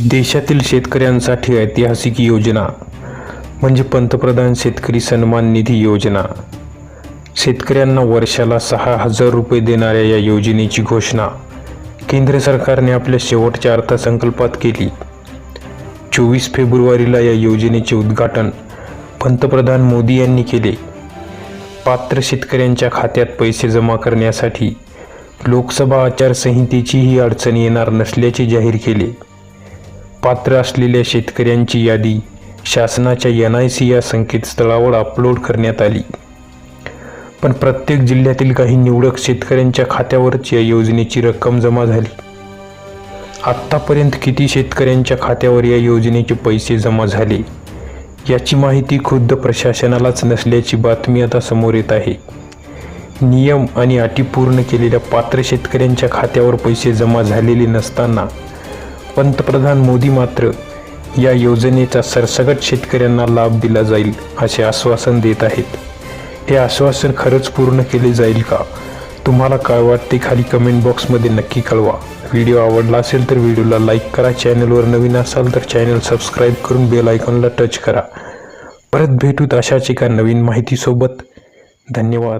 देशातील शेतकऱ्यांसाठी ऐतिहासिक योजना म्हणजे पंतप्रधान शेतकरी सन्मान निधी योजना। शेतकऱ्यांना वर्षाला 6,000 रुपये देणाऱ्या या योजनेची घोषणा केंद्र सरकारने आपल्या शेवटच्या अर्थसंकल्पात केली। 24 फेब्रुवारीला या योजनेचे उद्घाटन पंतप्रधान मोदी यांनी केले। पात्र शेतकऱ्यांच्या खात्यात पैसे जमा करण्यासाठी लोकसभा आचारसंहितेचीही अडचण येणार नसल्याचे जाहीर केले। पात्र असलेल्या शेतकऱ्यांची यादी शासनाच्या NIC या संकेतस्थळावर अपलोड करण्यात आली। पण प्रत्येक जिल्ह्यातील काही निवडक शेतकऱ्यांच्या खात्यावरच या योजनेची रक्कम जमा झाली। आत्तापर्यंत किती शेतकऱ्यांच्या खात्यावर या योजनेचे पैसे जमा झाले याची माहिती खुद्द प्रशासनालाच नसल्याची बातमी आता समोर येत आहे। नियम आणि अटी पूर्ण केलेल्या पात्र शेतकऱ्यांच्या खात्यावर पैसे जमा झालेले नसताना पंतप्रधान मोदी मात्र या योजनेचा सरसकट शेतकऱ्यांना लाभ दिला जाईल असे आश्वासन देत आहेत। हे आश्वासन खरंच पूर्ण केले जाईल का? तुम्हाला काय वाटते खाली कमेंट बॉक्समध्ये नक्की कळवा। व्हिडिओ आवडला असेल तर व्हिडिओला लाईक करा, चॅनलवर नवीन असाल तर चॅनल सबस्क्राईब करून बेल आयकॉनला टच करा। परत भेटूत अशाच एका नवीन माहितीसोबत। धन्यवाद।